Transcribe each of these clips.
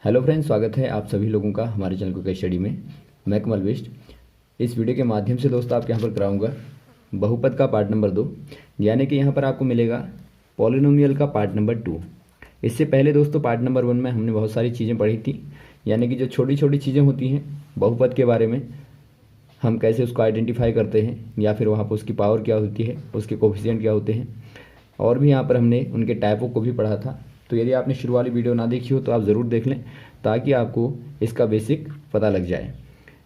Hello friends, स्वागत है आप सभी लोगों का हमारे चैनल को स्टडी में। मैं कमल बिष्ट। इस वीडियो के माध्यम से दोस्तों आपके यहाँ पर कराऊंगा बहुपद का पार्ट नंबर 2, यानी कि यहाँ पर आपको मिलेगा पॉलिनोमियल का पार्ट नंबर 2। इससे पहले दोस्तों पार्ट नंबर 1 में हमने बहुत सारी चीज़ें पढ़ी थी, यानी कि जो छोटी छोटी चीज़ें होती हैं बहुपद के बारे में, हम कैसे उसको आइडेंटिफाई करते हैं या फिर वहाँ पर उसकी पावर क्या होती है, उसके कोफिशिएंट क्या होते हैं, और भी यहाँ पर हमने उनके टाइपों को भी पढ़ा था। तो यदि आपने शुरू वाली वीडियो ना देखी हो तो आप ज़रूर देख लें ताकि आपको इसका बेसिक पता लग जाए।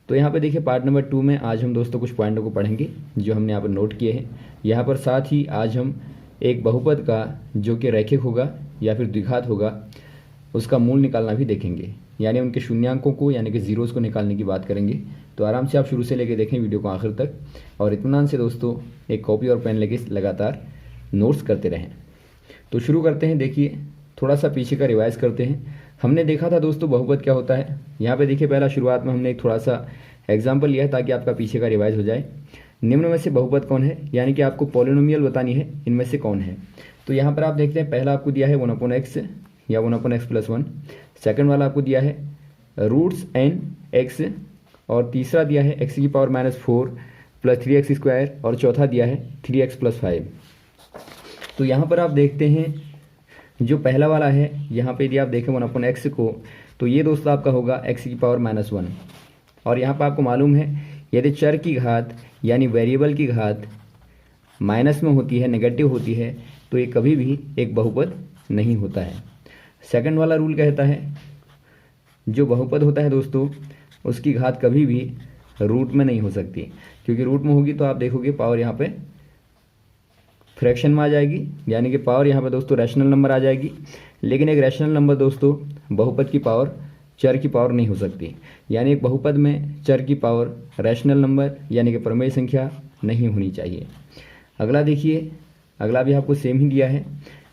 तो यहाँ पे देखिए पार्ट नंबर 2 में आज हम दोस्तों कुछ पॉइंटों को पढ़ेंगे जो हमने यहाँ पर नोट किए हैं। यहाँ पर साथ ही आज हम एक बहुपद का जो कि रैखिक होगा या फिर द्विघात होगा उसका मूल निकालना भी देखेंगे, यानी उनके शून्यांकों को यानी कि जीरोज़ को निकालने की बात करेंगे। तो आराम से आप शुरू से लेके देखें वीडियो को आखिर तक, और इत्मीनान से दोस्तों एक कॉपी और पेन लेके लगातार नोट्स करते रहें। तो शुरू करते हैं। देखिए थोड़ा सा पीछे का रिवाइज करते हैं। हमने देखा था दोस्तों बहुपद क्या होता है। यहाँ पे देखिए पहला शुरुआत में हमने एक थोड़ा सा एग्जाम्पल लिया है ताकि आपका पीछे का रिवाइज हो जाए। निम्न में से बहुपद कौन है, यानी कि आपको पॉलिनोमियल बतानी है, इनमें से कौन है। तो यहाँ पर आप देखते हैं पहला आपको दिया है 1/x या 1/x+1। सेकंड वाला आपको दिया है रूट्स n(x), और तीसरा दिया है x⁻⁻4 + 3x², और चौथा दिया है 3x+5। तो यहाँ पर आप देखते हैं जो पहला वाला है, यहाँ पे यदि आप देखें 1/x को, तो ये दोस्तों आपका होगा x⁻⁻1। और यहाँ पर आपको मालूम है यदि चर की घात यानी वेरिएबल की घात माइनस में होती है, नेगेटिव होती है, तो ये कभी भी एक बहुपद नहीं होता है। सेकंड वाला रूल कहता है जो बहुपद होता है दोस्तों उसकी घात कभी भी रूट में नहीं हो सकती, क्योंकि रूट में होगी तो आप देखोगे पावर यहाँ पे फ्रैक्शन में आ जाएगी, यानी कि पावर यहाँ पे दोस्तों रैशनल नंबर आ जाएगी। लेकिन एक रैशनल नंबर दोस्तों बहुपद की पावर चर की पावर नहीं हो सकती, यानी एक बहुपद में चर की पावर रैशनल नंबर यानी कि प्रमेय संख्या नहीं होनी चाहिए। अगला देखिए, अगला भी आपको सेम ही दिया है।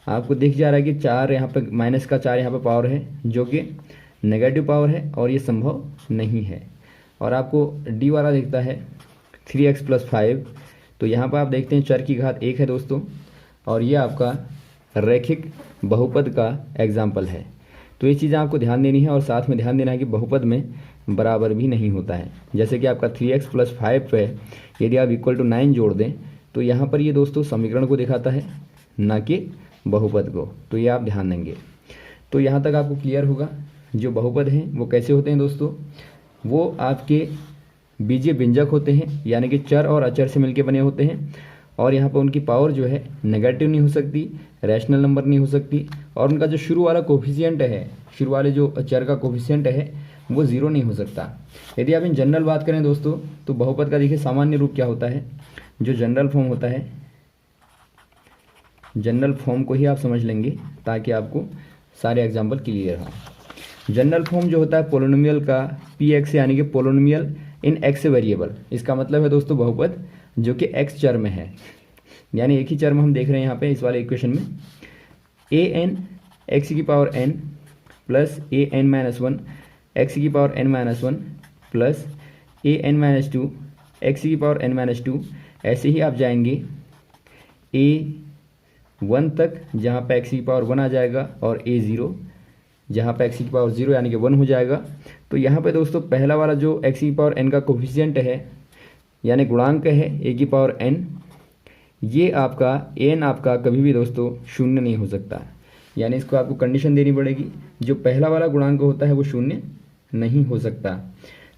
आपको दिख जा रहा है कि 4 यहाँ पर -4 यहाँ पर पावर है जो कि नेगेटिव पावर है और ये संभव नहीं है। और आपको डी वाला दिखता है 3x+5। तो यहाँ पर आप देखते हैं चर की घात 1 है दोस्तों, और ये आपका रैखिक बहुपद का एग्जाम्पल है। तो ये चीज़ें आपको ध्यान देनी है, और साथ में ध्यान देना है कि बहुपद में बराबर भी नहीं होता है। जैसे कि आपका 3x+5 पे यदि आप =9 जोड़ दें तो यहाँ पर ये दोस्तों समीकरण को दिखाता है, ना कि बहुपद को। तो ये आप ध्यान देंगे। तो यहाँ तक आपको क्लियर होगा जो बहुपद हैं वो कैसे होते हैं दोस्तों। वो आपके बीजीय व्यंजक होते हैं, यानी कि चर और अचर से मिलकर बने होते हैं, और यहाँ पर उनकी पावर जो है नेगेटिव नहीं हो सकती, रैशनल नंबर नहीं हो सकती, और उनका जो शुरू वाला कोफिशिएंट है, शुरू वाले जो चर का कोफिशिएंट है वो 0 नहीं हो सकता। यदि आप इन जनरल बात करें दोस्तों तो बहुपद का देखिए सामान्य रूप क्या होता है, जो जनरल फॉर्म होता है, जनरल फॉर्म को ही आप समझ लेंगे ताकि आपको सारे एग्जाम्पल क्लियर हो। जनरल फॉर्म जो होता है पोलिनोमियल का px, यानी कि पोलिनोमियल इन x वेरिएबल। इसका मतलब है दोस्तों बहुपद जो कि x चर में है, यानी एक ही चर में हम देख रहे हैं यहाँ पे इस वाले इक्वेशन में an x⁻n plus an-1 x⁻n-1 plus an-2 x⁻n-2। ऐसे ही आप जाएंगे a1 तक जहाँ पे x⁻1 आ जाएगा, और a0 जहाँ पे x⁻0 यानी कि 1 हो जाएगा। तो यहाँ पे दोस्तों पहला वाला जो x⁻n का कोफिशिएंट है यानी गुणांक है a⁻n, ये आपका n आपका कभी भी दोस्तों शून्य नहीं हो सकता, यानी इसको आपको कंडीशन देनी पड़ेगी, जो पहला वाला गुणांक होता है वो शून्य नहीं हो सकता।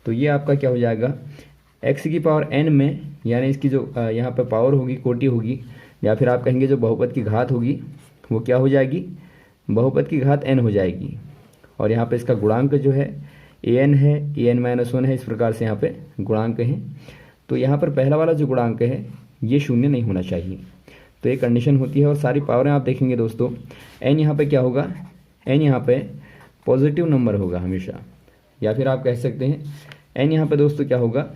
तो ये आपका क्या हो जाएगा x⁻n में, यानी इसकी जो यहाँ पर पावर होगी, कोटि होगी, या फिर आप कहेंगे जो बहुपद की घात होगी वो क्या हो जाएगी, बहुपद की घात n हो जाएगी। और यहाँ पे इसका गुणांक जो है an है, an-1 है, इस प्रकार से यहाँ पे गुणांक हैं। तो यहाँ पर पहला वाला जो गुणांक है ये शून्य नहीं होना चाहिए। तो ये कंडीशन होती है, और सारी पावरें आप देखेंगे दोस्तों n यहाँ पे क्या होगा, n यहाँ पे पॉजिटिव नंबर होगा हमेशा, या फिर आप कह सकते हैं n यहाँ पे दोस्तों क्या होगा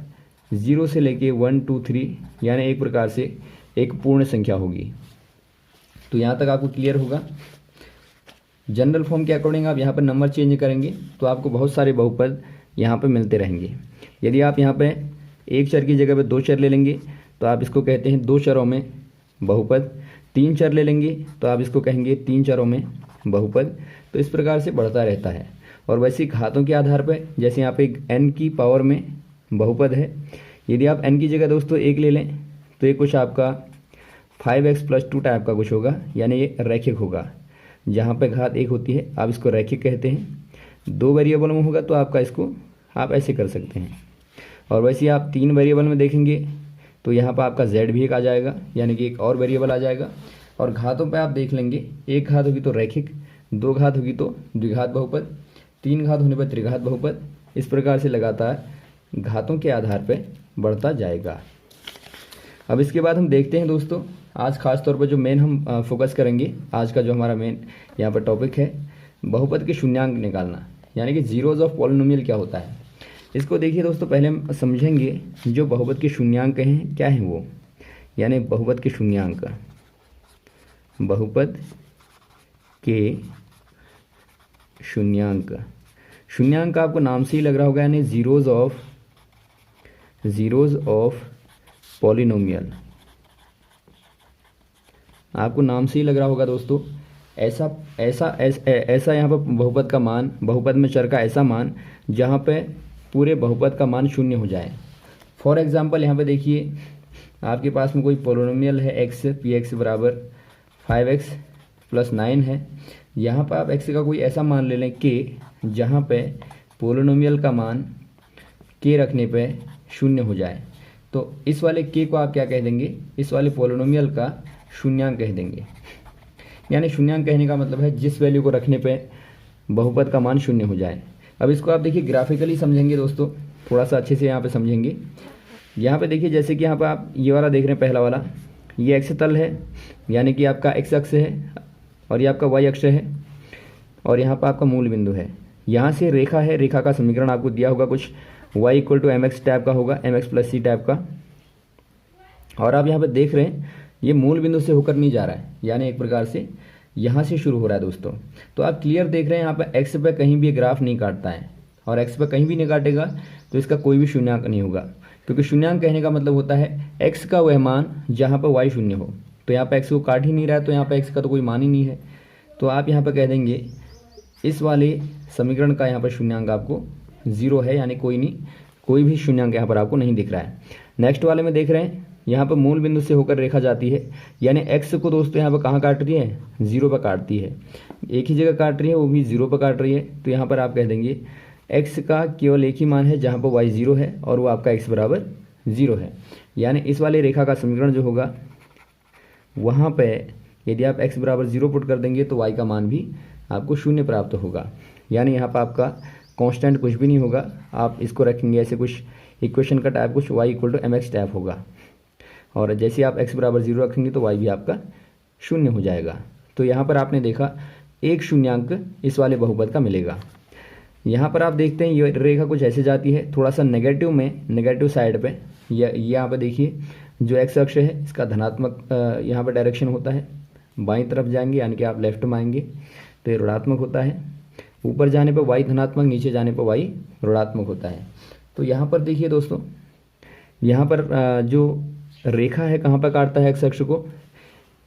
0 से लेके 1 2 3, यानी एक प्रकार से एक पूर्ण संख्या होगी। तो यहाँ तक आपको क्लियर होगा। जनरल फॉर्म के अकॉर्डिंग आप यहाँ पर नंबर चेंज करेंगे तो आपको बहुत सारे बहुपद यहाँ पे मिलते रहेंगे। यदि आप यहाँ पे एक चर की जगह पे 2 चर ले लेंगे तो आप इसको कहते हैं 2 चरों में बहुपद। 3 चर ले लेंगे तो आप इसको कहेंगे 3 चरों में बहुपद। तो इस प्रकार से बढ़ता रहता है। और वैसे घातों के आधार पर, जैसे यहाँ पे n की पावर में बहुपद है, यदि आप n की जगह दोस्तों 1 ले लें तो ये कुछ आपका 5x+2 टाइप का कुछ होगा, यानी ये रैखिक होगा। जहाँ पे घात 1 होती है आप इसको रैखिक कहते हैं। 2 वेरिएबल में होगा तो आपका इसको आप ऐसे कर सकते हैं। और वैसे आप 3 वेरिएबल में देखेंगे तो यहाँ पर आपका z भी एक आ जाएगा, यानी कि एक और वेरिएबल आ जाएगा। और घातों पे आप देख लेंगे, 1 घात होगी तो रैखिक, 2 घात होगी तो द्विघात बहुपद, 3 घात होने पर त्रिघात बहुपद। इस प्रकार से लगातार घातों के आधार पर बढ़ता जाएगा। अब इसके बाद हम देखते हैं दोस्तों, आज खास तौर पर जो मेन हम फोकस करेंगे, आज का जो हमारा मेन यहाँ पर टॉपिक है, बहुपद के शून्यांक निकालना, यानी कि जीरोज ऑफ पॉलिनोमियल क्या होता है। इसको देखिए दोस्तों, पहले हम समझेंगे जो बहुपद के शून्यांक हैं क्या हैं वो, यानी बहुपद के शून्यांक, बहुपद के शून्यांक। शून्यांक आपको नाम से ही लग रहा होगा, यानी जीरोज ऑफ पॉलिनोमियल, आपको नाम से ही लग रहा होगा दोस्तों। ऐसा यहाँ पर बहुपद का मान, बहुपद में चर का ऐसा मान जहाँ पे पूरे बहुपद का मान शून्य हो जाए। फॉर एग्जांपल यहाँ पे देखिए, आपके पास में कोई पॉलिनोमियल है x, px बराबर 5x+9 है। यहाँ पर आप x का कोई ऐसा मान ले लें k, जहाँ पे पॉलिनोमियल का मान k रखने पे शून्य हो जाए। तो इस वाले k को आप क्या कह देंगे, इस वाले पॉलिनोमियल का शून्यांक कह देंगे। यानी शून्यांक कहने का मतलब है जिस वैल्यू को रखने पे बहुपद का मान शून्य हो जाए। अब इसको आप देखिए ग्राफिकली समझेंगे दोस्तों, थोड़ा सा अच्छे से यहाँ पे समझेंगे। यहाँ पे देखिए, जैसे कि यहाँ पे आप ये वाला देख रहे हैं, पहला वाला, ये एक्स तल है, यानी कि आपका एक्स अक्ष है, और ये आपका वाई अक्ष है, और यहाँ पर आपका मूल बिंदु है। यहाँ से रेखा है, रेखा का समीकरण आपको दिया होगा कुछ y = mx टाइप का होगा, mx+c टाइप का। और आप यहाँ पे देख रहे हैं ये मूल बिंदु से होकर नहीं जा रहा है, यानी एक प्रकार से यहाँ से शुरू हो रहा है दोस्तों। तो आप क्लियर देख रहे हैं यहाँ पे x पे कहीं भी ग्राफ नहीं काटता है, और x पे कहीं भी नहीं काटेगा तो इसका कोई भी शून्यांक नहीं होगा, क्योंकि शून्यांक कहने का मतलब होता है x का वह मान जहाँ पर y शून्य हो। तो यहाँ पर x को काट ही नहीं रहा है, तो यहाँ पर x का तो कोई मान ही नहीं है। तो आप यहाँ पर कह देंगे इस वाले समीकरण का यहाँ पर शून्यांक आपको 0 है, यानी कोई भी शून्यांक यहाँ पर आपको नहीं दिख रहा है। नेक्स्ट वाले में देख रहे हैं, यहाँ पर मूल बिंदु से होकर रेखा जाती है, यानी x को दोस्तों यहाँ पर कहाँ काट रही है, 0 पर काटती है। एक ही जगह काट रही है, वो भी 0 पर काट रही है। तो यहाँ पर आप कह देंगे x का केवल एक ही मान है जहाँ पर y 0 है, और वो आपका x बराबर 0 है। यानी इस वाली रेखा का समीकरण जो होगा, वहाँ पर यदि आप x बराबर 0 पुट कर देंगे तो y का मान भी आपको 0 प्राप्त होगा। यानी यहाँ पर आपका कांस्टेंट कुछ भी नहीं होगा, आप इसको रखेंगे ऐसे कुछ इक्वेशन का टाइप, कुछ y = mx टाइप होगा। और जैसे आप x बराबर 0 रखेंगे तो y भी आपका 0 हो जाएगा। तो यहाँ पर आपने देखा एक शून्यांक इस वाले बहुपद का मिलेगा। यहाँ पर आप देखते हैं ये रेखा कुछ ऐसे जाती है, थोड़ा सा नेगेटिव में, नेगेटिव साइड पे। यहाँ पर देखिए जो x अक्ष है इसका धनात्मक यहाँ पर डायरेक्शन होता है, बाईं तरफ जाएंगे यानी कि आप लेफ्ट में आएंगे तो ये ऋणात्मक होता है। ऊपर जाने पर y धनात्मक, नीचे जाने पर y ऋणात्मक होता है। तो यहाँ पर देखिए दोस्तों, यहाँ पर जो रेखा है कहाँ पर काटता है x अक्ष को,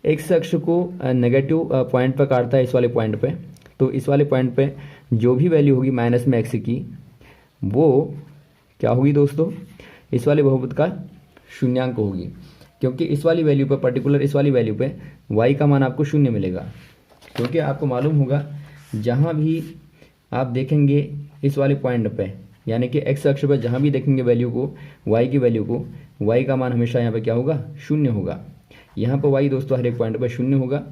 x अक्ष को नेगेटिव पॉइंट पर काटता है, इस वाले पॉइंट पे। तो इस वाले पॉइंट पे जो भी वैल्यू होगी माइनस में x की, वो क्या होगी दोस्तों, इस वाले बहुपद का शून्यांक होगी, क्योंकि इस वाली वैल्यू पर, पर्टिकुलर इस वाली वैल्यू पे y का मान आपको 0 मिलेगा। क्योंकि आपको मालूम होगा जहाँ भी आप देखेंगे इस वाले पॉइंट पे, यानी कि x अक्ष पर जहाँ भी देखेंगे वैल्यू को, y की वैल्यू को, y का मान हमेशा यहाँ पे क्या होगा, 0 होगा। यहाँ पर y दोस्तों हर एक पॉइंट पर 0 होगा।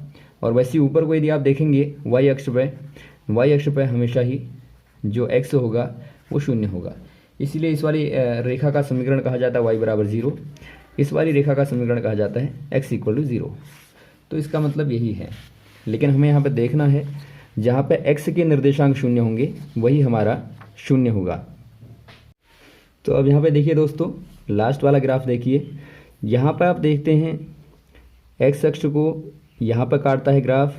और वैसे ऊपर को यदि आप देखेंगे y अक्ष पे हमेशा ही जो x होगा वो 0 होगा। इसलिए इस वाली रेखा का समीकरण कहा जाता है y बराबर 0, इस वाली रेखा का समीकरण कहा जाता है x = 0। तो इसका मतलब यही है। लेकिन हमें यहाँ पर देखना है जहाँ पे x के निर्देशांक 0 होंगे वही हमारा 0 होगा। तो अब यहाँ पे देखिए दोस्तों, लास्ट वाला ग्राफ देखिए। यहाँ पर आप देखते हैं x अक्ष को यहाँ पर काटता है ग्राफ,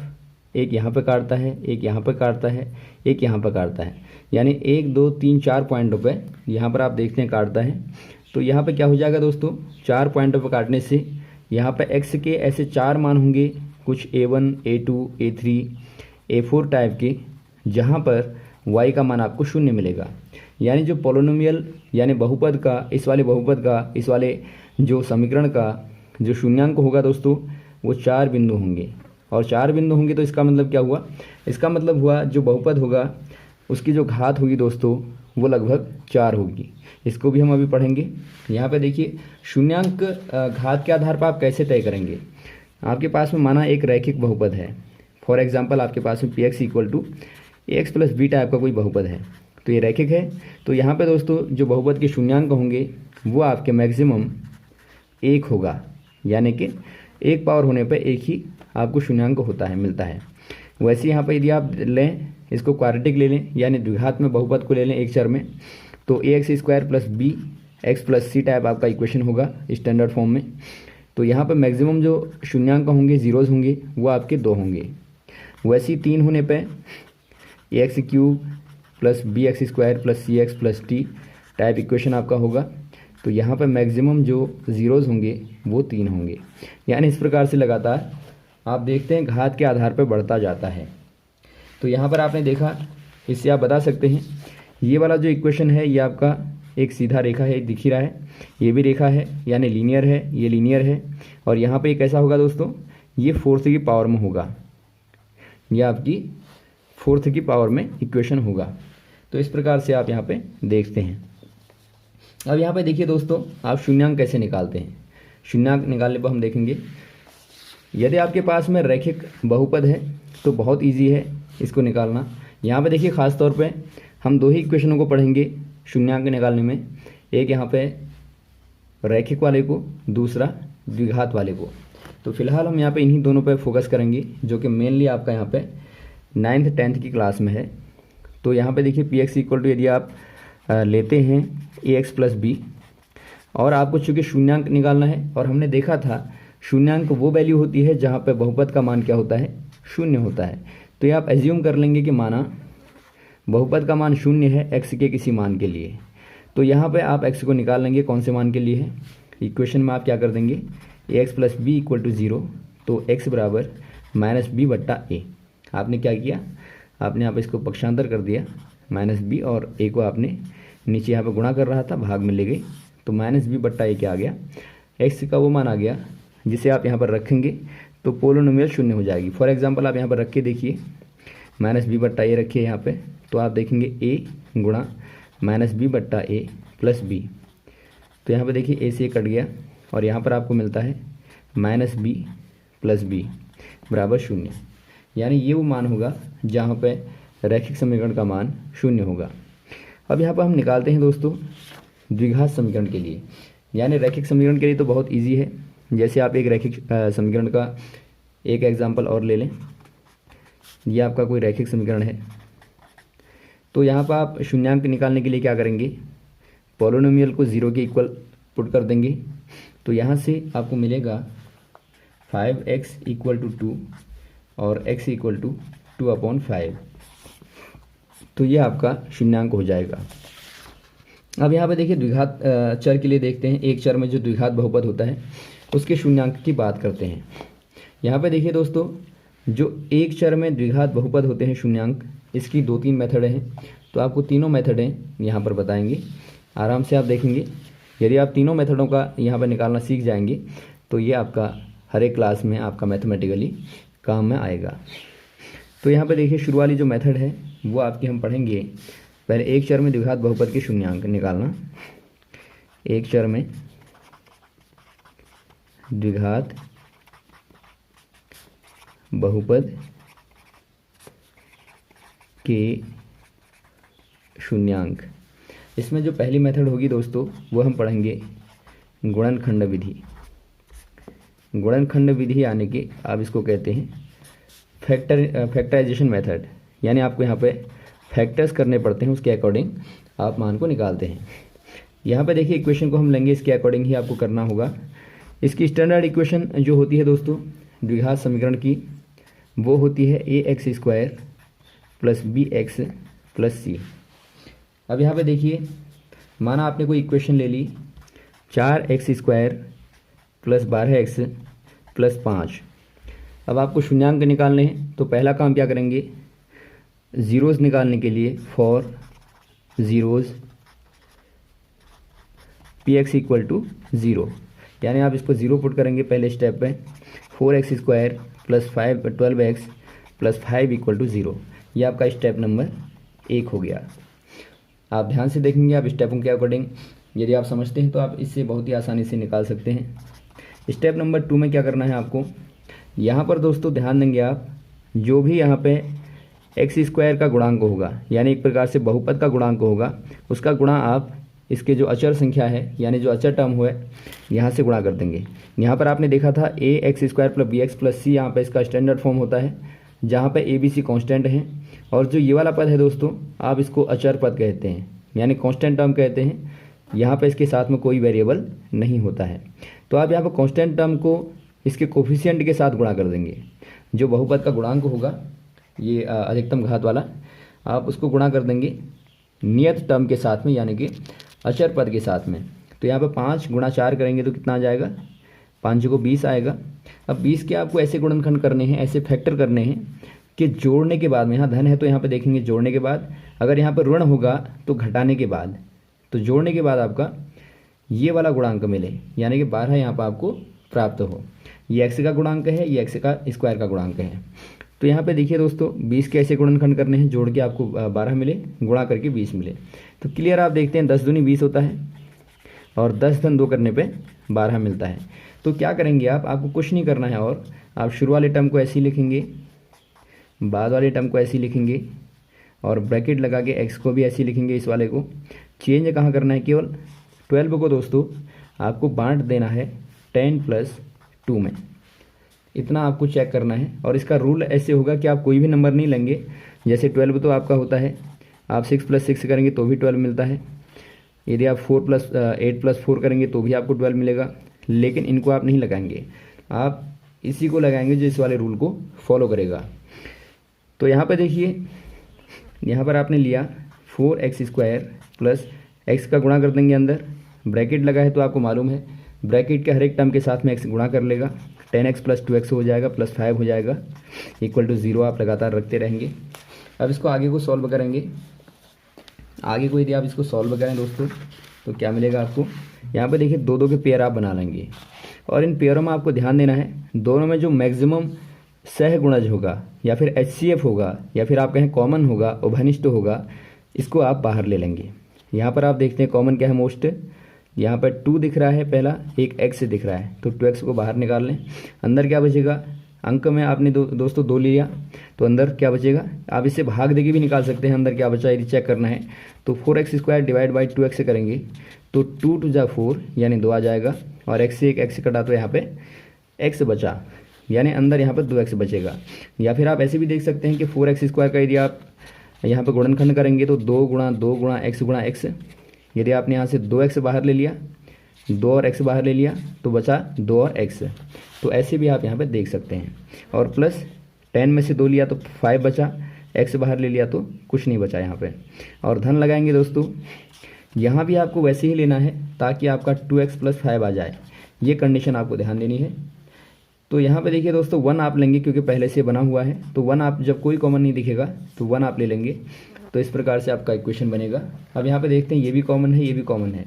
एक यहाँ पर काटता है, एक यहाँ पर काटता है, एक यहाँ पर काटता है, यानी 1 2 3 4 पॉइंटों पे यहाँ पर आप देखते हैं काटता है। तो यहाँ पे क्या हो जाएगा दोस्तों, 4 पॉइंटों पर काटने से यहाँ पे x के ऐसे 4 मान होंगे, कुछ a1 a2 a3 a4 type के, जहाँ पर y का मान आपको शून्य मिलेगा। यानी जो पोलिनोमियल यानी बहुपद का, इस वाले बहुपद का, इस वाले जो समीकरण का जो शून्यांक होगा दोस्तों, वो 4 बिंदु होंगे। और 4 बिंदु होंगे तो इसका मतलब क्या हुआ? इसका मतलब हुआ जो बहुपद होगा उसकी जो घात होगी दोस्तों वो लगभग 4 होगी। इसको भी हम अभी पढ़ेंगे। यहाँ पे देखिए शून्यांक घात के आधार पर आप कैसे तय करेंगे। आपके पास में माना एक रैखिक बहुपद है, फॉर एग्जांपल आपके पास में P X equal to X plus B type का कोई बहुपद है, तो ये रैखिक है। तो यहाँ पे दोस्तों जो बहुपद के शून्यांक होंगे वो आपके मैक्सिमम 1 होगा, यानी कि 1 पावर होने पर एक ही आपको शून्यांक होता है, मिलता है। वैसे यहाँ पर यदि आप लें इसको क्वाड्रेटिक ले लें, यानी द्विघात में बहुपद को ले लें एक चर में, तो A X squared plus B X plus C type आपका इक्वेशन होगा स्टैंडर्ड फॉर्म में। तो यहाँ पर मैक्सिमम जो शून्यांक होंगे, जीरोज़ होंगे, वो आपके 2 होंगे। वैसे ही 3 होने पे A X cube plus B X squared plus C X plus D type equation आपका होगा। तो यहाँ पर मैक्सिमम जो ज़ीरोज़ होंगे वो 3 होंगे। यानी इस प्रकार से लगातार आप देखते हैं घात के आधार पर बढ़ता जाता है। तो यहाँ पर आपने देखा, इससे आप बता सकते हैं ये वाला जो इक्वेशन है ये आपका एक सीधा रेखा है, दिख ही रहा है, ये भी रेखा है यानी लीनियर है, ये लीनियर है। और यहाँ पे कैसा होगा दोस्तों, ये 4th की पावर में होगा, ये आपकी 4th की पावर में इक्वेशन होगा। तो इस प्रकार से आप यहाँ पे देखते हैं। अब यहाँ पे देखिए दोस्तों, आप शून्यांक कैसे निकालते हैं। शून्यांक निकालने पर हम देखेंगे, यदि आपके पास में रैखिक बहुपद है तो बहुत ईजी है इसको निकालना। यहाँ पे देखिए खास तौर पे हम 2 ही इक्वेशनों को पढ़ेंगे शून्यांक निकालने में, एक यहाँ पे रैखिक वाले को, दूसरा द्विघात वाले को। तो फिलहाल हम यहाँ पे इन्हीं दोनों पे फोकस करेंगे जो कि मेनली आपका यहाँ पे 9th 10th की क्लास में है। तो यहाँ पे देखिए पी एक्स इक्वल टू यदि आप लेते हैं ए एक्स प्लस बी, और आपको चूँकि शून्यांक निकालना है, और हमने देखा था शून्यांक वो वैल्यू होती है जहाँ पे बहुपद का मान क्या होता है, शून्य होता है। तो ये आप एज्यूम कर लेंगे कि माना बहुपद का मान शून्य है एक्स के किसी मान के लिए। तो यहाँ पे आप एक्स को निकाल लेंगे कौन से मान के लिए है। इक्वेशन में आप क्या कर देंगे, A X plus B equal to 0, तो एक्स बराबर माइनस बी बट्टा ए। आपने क्या किया, आपने यहाँ पे इसको पक्षांतर कर दिया, माइनस बी और ए को आपने नीचे यहाँ पे गुणा कर रहा था, भाग में ले गए, तो माइनस बी बट्टा ए क्या आ गया, एक्स का वो मान आ गया जिसे आप यहाँ पर रखेंगे तो पोलिनोमियल शून्य हो जाएगी। फॉर एग्जांपल आप यहाँ पर रख के देखिए, माइनस बी बट्टा ए रखिए यहाँ पे, तो आप देखेंगे ए गुणा माइनस बी बट्टा ए प्लस बी। तो यहाँ पे देखिए ए से कट गया और यहाँ पर आपको मिलता है माइनस बी प्लस बी बराबर 0। यानी ये वो मान होगा जहाँ पे रैखिक समीकरण का मान 0 होगा। अब यहाँ पर हम निकालते हैं दोस्तों द्विघात समीकरण के लिए। यानी रैखिक समीकरण के लिए तो बहुत ईजी है। जैसे आप एक रैखिक समीकरण का एक एग्जाम्पल और ले लें, ये आपका कोई रैखिक समीकरण है। तो यहाँ पर आप शून्यांक निकालने के लिए क्या करेंगे, पॉलिनोमियल को 0 के इक्वल पुट कर देंगे। तो यहाँ से आपको मिलेगा 5x इक्वल टू 2 और x इक्वल टू 2/5। तो ये आपका शून्यांक हो जाएगा। अब यहाँ पे देखिए द्विघात चर के लिए देखते हैं। एक चर में जो द्विघात बहुपद होता है उसके शून्यांक की बात करते हैं। यहाँ पे देखिए दोस्तों, जो एक चर में द्विघात बहुपद होते हैं शून्यांक, इसकी 2-3 मेथड हैं। तो आपको तीनों मेथडें यहाँ पर बताएंगे, आराम से आप देखेंगे। यदि आप तीनों मेथडों का यहाँ पर निकालना सीख जाएंगे तो ये आपका हर एक क्लास में आपका मैथमेटिकली काम में आएगा। तो यहाँ पर देखिए शुरू वाली जो मेथड है वो आपकी हम पढ़ेंगे। पहले एक चर में द्विघात बहुपद के शून्यांक निकालना। एक चर में द्विघात बहुपद के शून्यांक, इसमें जो पहली मेथड होगी दोस्तों वो हम पढ़ेंगे गुणनखंड विधि। गुणनखंड विधि यानी कि आप इसको कहते हैं फैक्टराइजेशन मेथड। यानी आपको यहाँ पे फैक्टर्स करने पड़ते हैं, उसके अकॉर्डिंग आप मान को निकालते हैं। यहाँ पे देखिए इक्वेशन को हम लेंगे, इसके अकॉर्डिंग ही आपको करना होगा। इसकी स्टैंडर्ड इक्वेशन जो होती है दोस्तों द्विघात समीकरण की, वो होती है A X squared plus B X plus C. अब यहाँ पे देखिए, माना आपने कोई इक्वेशन ले ली 4x square plus 12x plus 5। अब आपको शून्यांक निकालने हैं। तो पहला काम क्या करेंगे, ज़ीरोज़ निकालने के लिए for zeros P X equal to zero, यानी आप इसको ज़ीरो पुट करेंगे पहले स्टेप पे, 4x² plus 12x plus 5 equal to zero. ये आपका स्टेप नंबर 1 हो गया। आप ध्यान से देखेंगे आप स्टेपों के अकॉर्डिंग, यदि आप समझते हैं तो आप इससे बहुत ही आसानी से निकाल सकते हैं। स्टेप नंबर 2 में क्या करना है आपको, यहाँ पर दोस्तों ध्यान देंगे आप, जो भी यहाँ पे x² का गुणांक होगा, यानी एक प्रकार से बहुपद का गुणांक होगा, उसका गुणा आप इसके जो अचर संख्या है यानी जो अचर टर्म हुआ है यहाँ से गुणा कर देंगे। यहाँ पर आपने देखा था ax² plus bx plus c, यहाँ पर इसका स्टैंडर्ड फॉर्म होता है, जहाँ पर a b c कॉन्स्टेंट हैं, और जो ये वाला पद है दोस्तों आप इसको अचर पद कहते हैं, यानी कॉन्स्टेंट टर्म कहते हैं। यहाँ पर इसके साथ में कोई वेरिएबल नहीं होता है, तो आप यहाँ पर कॉन्स्टेंट टर्म को इसके कोफिशिएंट के साथ गुणा कर देंगे। जो बहुपद का गुणांक होगा ये अधिकतम घात वाला, आप उसको गुणा कर देंगे नियत टर्म के साथ में, यानी कि अचर पद के साथ में। तो यहाँ पर 5 गुणा 4 करेंगे तो कितना आ जाएगा, 5 को 20 आएगा। अब 20 के आपको ऐसे गुणनखंड करने हैं, ऐसे फैक्टर करने हैं कि जोड़ने के बाद में, यहाँ धन है तो यहाँ पे देखेंगे जोड़ने के बाद, अगर यहाँ पर ऋण होगा तो घटाने के बाद, तो जोड़ने के बाद आपका ये वाला गुणांक मिले, यानी कि 12 यहाँ पर आपको प्राप्त हो। ये x का गुणांक है, ये x का स्क्वायर का गुणांक है। तो यहाँ पे देखिए दोस्तों 20 के ऐसे गुणनखंड करने हैं, जोड़ के आपको 12 मिले, गुणा करके 20 मिले। तो क्लियर आप देखते हैं 10 दूनी 20 होता है, और 10 धन 2 करने पे 12 मिलता है। तो क्या करेंगे आप, आपको कुछ नहीं करना है, और आप शुरू वाले टर्म को ऐसे ही लिखेंगे, बाद वाले टर्म को ऐसे ही लिखेंगे, और ब्रैकेट लगा के x को भी ऐसे ही लिखेंगे। इस वाले को चेंज कहाँ करना है, केवल 12 को दोस्तों आपको बांट देना है 10 प्लस 2 में, इतना आपको चेक करना है। और इसका रूल ऐसे होगा कि आप कोई भी नंबर नहीं लेंगे, जैसे 12 तो आपका होता है, आप 6 प्लस 6 करेंगे तो भी 12 मिलता है, यदि आप 8 प्लस 4 करेंगे तो भी आपको 12 मिलेगा, लेकिन इनको आप नहीं लगाएंगे, आप इसी को लगाएंगे जो इस वाले रूल को फॉलो करेगा। तो यहाँ पर देखिए, यहाँ पर आपने लिया 4x² प्लस x का गुणा कर देंगे, अंदर ब्रैकेट लगा है तो आपको मालूम है ब्रैकेट के हर एक टर्म के साथ में x गुणा कर लेगा, 10x प्लस 2x हो जाएगा, प्लस 5 हो जाएगा, इक्वल टू 0 आप लगातार रखते रहेंगे। अब इसको आगे को सॉल्व करेंगे, आगे को यदि आप इसको सॉल्व करें दोस्तों तो क्या मिलेगा आपको, यहाँ पे देखिए 2 2 के पेयर आप बना लेंगे, और इन पेयरों में आपको ध्यान देना है, दोनों में जो मैक्सिमम सहगुणज होगा या फिर HCF होगा या फिर आप कहें कॉमन होगा, उभयनिष्ठ होगा, इसको आप बाहर ले लेंगे। यहाँ पर आप देखते हैं कॉमन क्या है, मोस्ट, यहाँ पर 2 दिख रहा है पहला, एक x दिख रहा है, तो 2x को बाहर निकाल लें, अंदर क्या बचेगा, अंक में आपने दोस्तों 2 लिया तो अंदर क्या बचेगा, आप इसे भाग देके भी निकाल सकते हैं, अंदर क्या बचा यदि चेक करना है तो 4x² डिवाइड बाई 2x से करेंगे तो 2 2 जा 4 यानी 2 आ जाएगा, और x से एक x कटा तो यहाँ पे x बचा, यानी अंदर यहाँ पर 2x बचेगा। या फिर आप ऐसे भी देख सकते हैं कि 4x² का यदि आप यहाँ पर गुणनखंड करेंगे तो 2 गुणा x, यदि आपने यहाँ से 2x बाहर ले लिया, 2 और x बाहर ले लिया तो बचा 2 और x, तो ऐसे भी आप यहाँ पे देख सकते हैं। और प्लस 10 में से 2 लिया तो 5 बचा, x बाहर ले लिया तो कुछ नहीं बचा यहाँ पे। और धन लगाएंगे दोस्तों, यहाँ भी आपको वैसे ही लेना है ताकि आपका 2x प्लस 5 आ जाए, ये कंडीशन आपको ध्यान देनी है। तो यहाँ पे देखिए दोस्तों 1 आप लेंगे क्योंकि पहले से बना हुआ है, तो 1 आप जब कोई कॉमन नहीं दिखेगा तो 1 आप ले लेंगे, तो इस प्रकार से आपका इक्वेशन बनेगा। अब यहाँ पे देखते हैं ये भी कॉमन है, ये भी कॉमन है,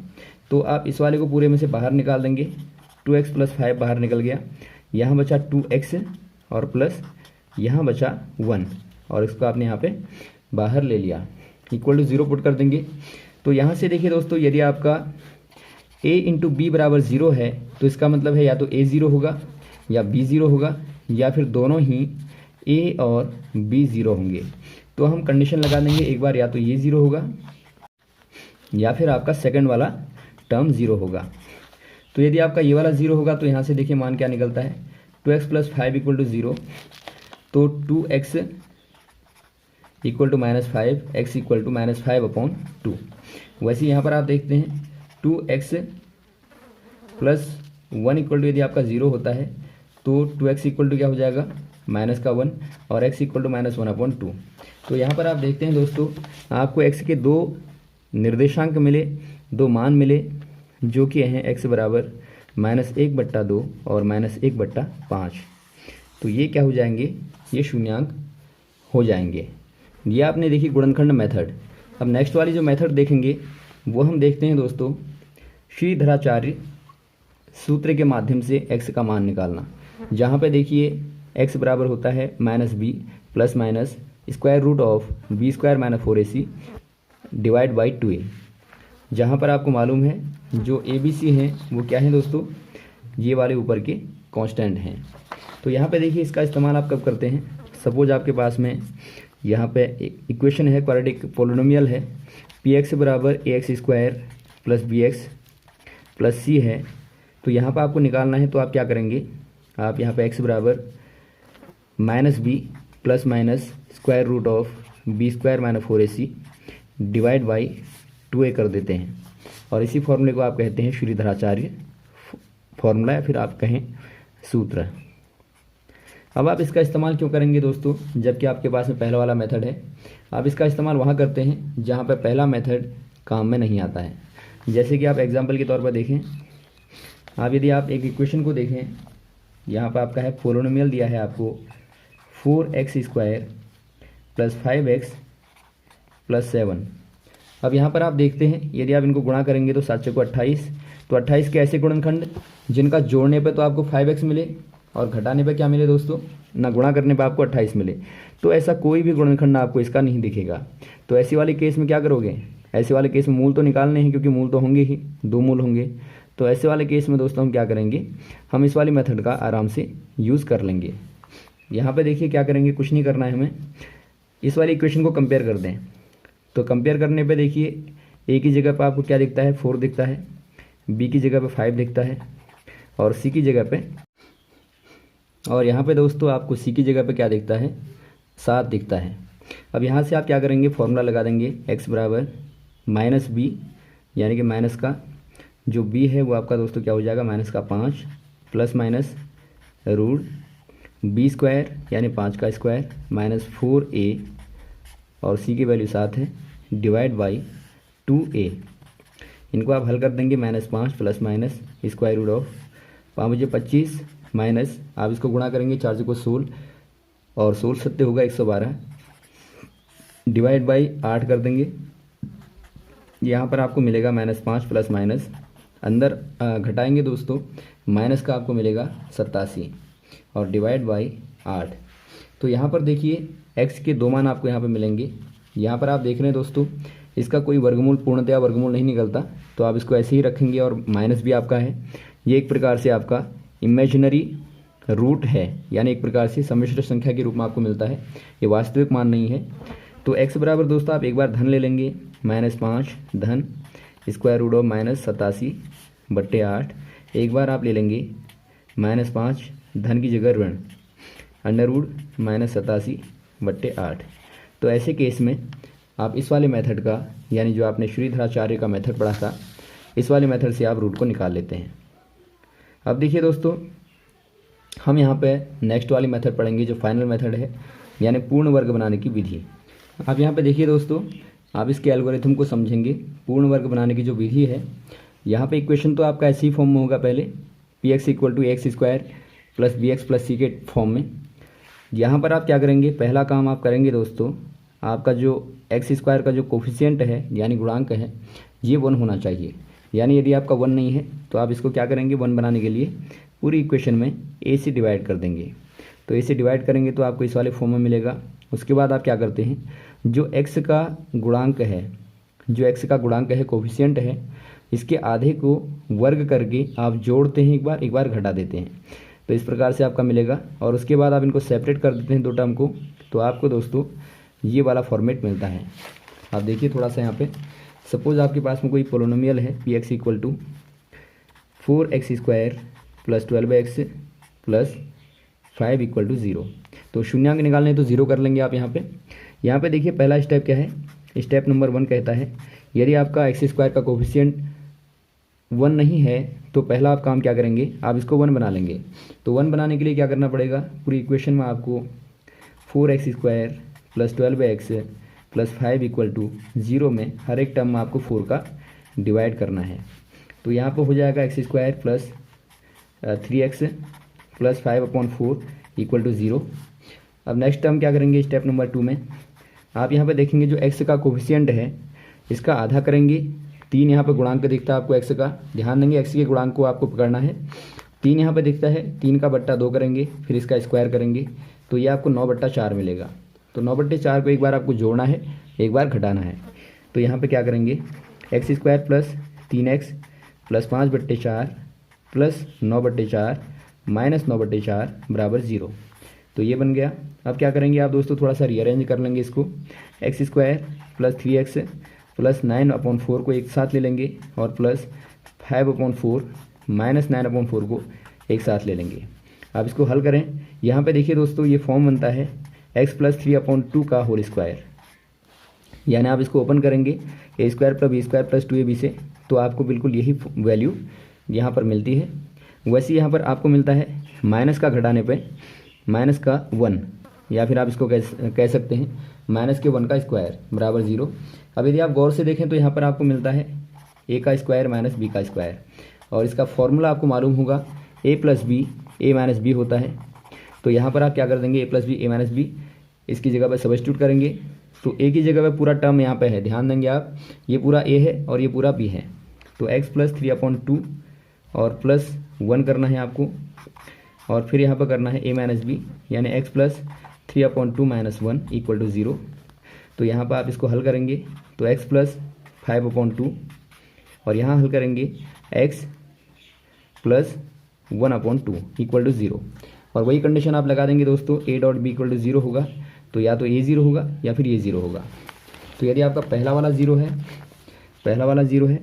तो आप इस वाले को पूरे में से बाहर निकाल देंगे, 2x प्लस 5 बाहर निकल गया, यहाँ बचा 2x और प्लस यहाँ बचा 1, और इसको आपने यहाँ पे बाहर ले लिया, इक्वल टू 0 पुट कर देंगे। तो यहाँ से देखिए दोस्तों यदि आपका a इंटू बी बराबर 0 है तो इसका मतलब है या तो a 0 होगा या b 0 होगा, या फिर दोनों ही a और b 0 होंगे। तो हम कंडीशन लगा देंगे एक बार, या तो ये 0 होगा या फिर आपका सेकंड वाला टर्म 0 होगा। तो यदि आपका ये वाला 0 होगा तो यहाँ से देखिए मान क्या निकलता है, 2x प्लस 5 इक्वल टू 0, तो 2x equal to -5, x equal to -5/2। वैसे यहाँ पर आप देखते हैं 2x प्लस 1 इक्वल टू यदि आपका 0 होता है तो 2x इक्वल टू क्या हो जाएगा, -1, और x इक्वल टू -1/2। तो यहाँ पर आप देखते हैं दोस्तों आपको x के 2 निर्देशांक मिले, 2 मान मिले, जो कि हैं x बराबर -1/2 और -1/5। तो ये क्या हो जाएंगे, ये शून्यांक हो जाएंगे। ये आपने देखी गुणनखंड मेथड। अब नेक्स्ट वाली जो मेथड देखेंगे वो हम देखते हैं दोस्तों श्रीधराचार्य सूत्र के माध्यम से x का मान निकालना। जहाँ पे देखिए x बराबर होता है -b plus minus square root of B square minus 4ac divide by 2a। जहाँ पर आपको मालूम है जो ABC हैं वो क्या है दोस्तों, ये वाले ऊपर के कांस्टेंट हैं। तो यहाँ पे देखिए इसका इस्तेमाल आप कब करते हैं, सपोज आपके पास में यहाँ पे इक्वेशन है, क्वाड्रेटिक पोलिनोमियल है, px बराबर ax square plus bx plus c है। तो यहाँ पर आपको निकालना है, तो आप क्या करेंगे, आप यहाँ पे x बराबर -b plus minus square root of B square minus 4ac divide by 2a कर देते हैं। और इसी फॉर्मूले को आप कहते हैं श्रीधराचार्य फॉर्मूला या फिर आप कहें सूत्र। अब आप इसका इस्तेमाल क्यों करेंगे दोस्तों, जबकि आपके पास में पहला वाला मेथड है। आप इसका इस्तेमाल वहाँ करते हैं जहाँ पर पहला मेथड काम में नहीं आता है। जैसे कि आप एग्जांपल के तौर पर देखें, आप यदि आप एक इक्वेशन को देखें, यहाँ पर आपका है पोलिनोमियल दिया है आपको 4x square plus 5x plus 7। अब यहाँ पर आप देखते हैं यदि आप इनको गुणा करेंगे तो 7 को 28, तो 28 के ऐसे गुणनखंड जिनका जोड़ने पे तो आपको 5x मिले और घटाने पे क्या मिले दोस्तों, ना गुणा करने पे आपको 28 मिले। तो ऐसा कोई भी गुणनखंड आपको इसका नहीं दिखेगा। तो ऐसी वाले केस में क्या करोगे, ऐसे वाले केस में मूल तो निकालने हैं क्योंकि मूल तो होंगे ही, 2 मूल होंगे। तो ऐसे वाले केस में दोस्तों हम क्या करेंगे, हम इस वाली मेथड का आराम से यूज़ कर लेंगे। यहाँ पे देखिए क्या करेंगे, कुछ नहीं करना है हमें, इस वाली इक्वेशन को कंपेयर कर दें। तो कंपेयर करने पे देखिए a की जगह पर आपको क्या दिखता है, 4 दिखता है, b की जगह पे 5 दिखता है और c की जगह पे, और यहाँ पे दोस्तों आपको c की जगह पे क्या दिखता है, 7 दिखता है। अब यहाँ से आप क्या करेंगे, फॉर्मूला लगा देंगे x बराबर -b, यानी कि माइनस का जो b है वो आपका दोस्तों क्या हो जाएगा, -5 plus minus root B square यानी 5 का स्क्वायर माइनस 4a और c की वैल्यू 7 है डिवाइड बाई 2a। इनको आप हल कर देंगे, -5 plus minus square root of 5 25 minus, आप इसको गुणा करेंगे 4 को 16 और 16 सत्ते होगा 112 डिवाइड बाई 8 कर देंगे। यहाँ पर आपको मिलेगा -5 प्लस माइनस, अंदर घटाएंगे दोस्तों, माइनस का आपको मिलेगा 87 और डिवाइड बाई 8। तो यहाँ पर देखिए x के 2 मान आपको यहाँ पर मिलेंगे। यहाँ पर आप देख रहे हैं दोस्तों इसका कोई वर्गमूल, पूर्णतया वर्गमूल नहीं निकलता, तो आप इसको ऐसे ही रखेंगे और माइनस भी आपका है। ये एक प्रकार से आपका इमेजिनरी रूट है, यानी एक प्रकार से सम्मिश्र संख्या के रूप में आपको मिलता है, ये वास्तविक मान नहीं है। तो x बराबर दोस्तों आप एक बार धन ले लेंगे, -5 धन स्क्वायर रूट ऑफ -87/8। एक बार आप ले लेंगे -5 धन की जगह ऋण अंडर रूट -87/8। तो ऐसे केस में आप इस वाले मेथड का, यानी जो आपने श्रीधराचार्य का मेथड पढ़ा था, इस वाले मेथड से आप रूट को निकाल लेते हैं। अब देखिए दोस्तों हम यहाँ पे नेक्स्ट वाली मेथड पढ़ेंगे जो फाइनल मेथड है, यानी पूर्ण वर्ग बनाने की विधि। आप यहाँ पे देखिए दोस्तों, आप इसके एल्गोरिथम को समझेंगे। पूर्ण वर्ग बनाने की जो विधि है, यहाँ पे इक्वेशन तो आपका ऐसी फॉर्म में होगा, पहले px = ax square plus bx plus c के फॉर्म में। यहाँ पर आप क्या करेंगे, पहला काम आप करेंगे दोस्तों, आपका जो एक्स स्क्वायर का जो कोफिशिएंट है यानी गुणांक है, ये 1 होना चाहिए। यानी यदि आपका 1 नहीं है तो आप इसको क्या करेंगे, 1 बनाने के लिए पूरी इक्वेशन में a से डिवाइड कर देंगे। तो a से डिवाइड करेंगे तो आपको इस वाले फॉर्म में मिलेगा। उसके बाद आप क्या करते हैं, जो x का गुणांक है, कोफिशिएंट है, इसके आधे को वर्ग करके आप जोड़ते हैं, एक बार घटा देते हैं। तो इस प्रकार से आपका मिलेगा और उसके बाद आप इनको सेपरेट कर देते हैं 2 टर्म को, तो आपको दोस्तों ये वाला फॉर्मेट मिलता है। आप देखिए थोड़ा सा यहाँ पे, सपोज आपके पास में कोई पोलिनोमियल है px = 4x square plus 12x plus 5 = 0। तो शून्यांक निकालने तो 0 कर लेंगे आप यहाँ पे देखिए पहला स्टेप क्या है, स्टेप नंबर 1 कहता है यदि आपका एक्स स्क्वायर का कोफिशिएंट 1 नहीं है तो पहला आप काम क्या करेंगे, आप इसको 1 बना लेंगे। तो 1 बनाने के लिए क्या करना पड़ेगा, पूरी इक्वेशन में आपको 4x square plus 12x plus 5 = 0 में हर एक टर्म में आपको 4 का डिवाइड करना है। तो यहाँ पर हो जाएगा x square plus 3x plus 5/4 = 0। अब नेक्स्ट टर्म क्या करेंगे, स्टेप नंबर 2 में आप यहाँ पे देखेंगे जो x का कोफिशिएंट है इसका आधा करेंगे। 3 यहाँ पे गुणांक दिखता है आपको x का, ध्यान देंगे x के गुणांक को आपको पकड़ना है। 3 यहाँ पे दिखता है, 3 का बट्टा 2 करेंगे, फिर इसका स्क्वायर करेंगे तो ये आपको 9/4 मिलेगा। तो 9/4 को एक बार आपको जोड़ना है, एक बार घटाना है। तो यहाँ पे क्या करेंगे, x² plus 3x plus 5/4 plus 9/4 minus 9/4 बराबर 0। तो ये बन गया। अब क्या करेंगे आप दोस्तों, थोड़ा सा रीअरेंज कर लेंगे इसको। x² प्लस 3x प्लस 9/4 को एक साथ ले लेंगे और प्लस 5/4 माइनस 9/4 को एक साथ ले लेंगे। आप इसको हल करें। यहाँ पे देखिए दोस्तों ये फॉर्म बनता है x प्लस 3/2 का होल स्क्वायर, यानी आप इसको ओपन करेंगे a² plus b² plus 2ab से, तो आपको बिल्कुल यही वैल्यू यहाँ पर मिलती है। वैसे यहाँ पर आपको मिलता है माइनस का घटाने पे माइनस का 1, या फिर आप इसको कह सकते हैं माइनस के 1 का स्क्वायर बराबर 0। अब यदि आप गौर से देखें तो यहाँ पर आपको मिलता है a का स्क्वायर माइनस b का स्क्वायर, और इसका फॉर्मूला आपको मालूम होगा a plus B a minus B होता है। तो यहाँ पर आप क्या कर देंगे, a plus B a minus B, इसकी जगह पर सब्स्टिट्यूट करेंगे तो a की जगह पर पूरा टर्म यहाँ पे है, ध्यान देंगे आप, ये पूरा a है और ये पूरा b है। तो x प्लस 3/2 और प्लस 1 करना है आपको, और फिर यहाँ पर करना है a माइनस बी, यानी x plus 3/2 minus 1 equal to 0। तो यहाँ पर आप इसको हल करेंगे तो x प्लस 5/2 और यहाँ हल करेंगे x प्लस 1/2 इक्वल टू 0, और वही कंडीशन आप लगा देंगे दोस्तों, a dot b equal to 0 होगा तो या तो a 0 होगा या फिर ये 0 होगा। तो यदि आपका पहला वाला 0 है,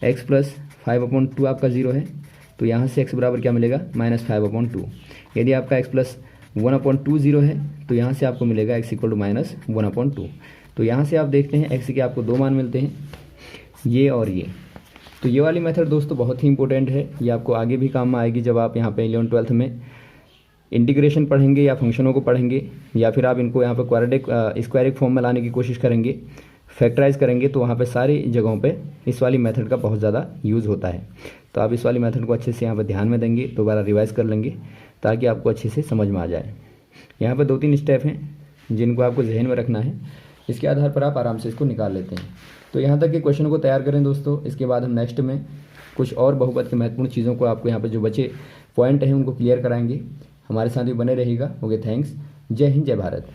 x प्लस 5/2 आपका 0 है, तो यहाँ से x बराबर क्या मिलेगा, माइनस 5/2। यदि आपका x प्लस 1/2 0 है तो यहाँ से आपको मिलेगा x इक्वल टू माइनस 1/2। तो यहाँ से आप देखते हैं x के आपको 2 मान मिलते हैं, ये और ये। तो ये वाली मेथड दोस्तों बहुत ही इंपॉर्टेंट है, ये आपको आगे भी काम में आएगी जब आप यहाँ पे 11th-12th में इंटीग्रेशन पढ़ेंगे या फंक्शनों को पढ़ेंगे, या फिर आप इनको यहाँ पर क्वाड्रेटिक स्क्वायरिक फॉर्म में लाने की कोशिश करेंगे, फैक्टराइज करेंगे, तो वहाँ पे सारी जगहों पे इस वाली मेथड का बहुत ज़्यादा यूज़ होता है। तो आप इस वाली मेथड को अच्छे से यहाँ पर ध्यान में देंगे, दोबारा रिवाइज कर लेंगे ताकि आपको अच्छे से समझ में आ जाए। यहाँ पर 2-3 स्टेप हैं जिनको आपको जहन में रखना है, इसके आधार पर आप आराम से इसको निकाल लेते हैं। तो यहाँ तक के क्वेश्चन को तैयार करें दोस्तों, इसके बाद हम नेक्स्ट में कुछ और बहुपद के महत्वपूर्ण चीज़ों को आपको यहाँ पर जो बचे पॉइंट हैं उनको क्लियर कराएंगे। हमारे साथ भी बने रहिएगा। Okay, thanks. जय हिंद, जय भारत।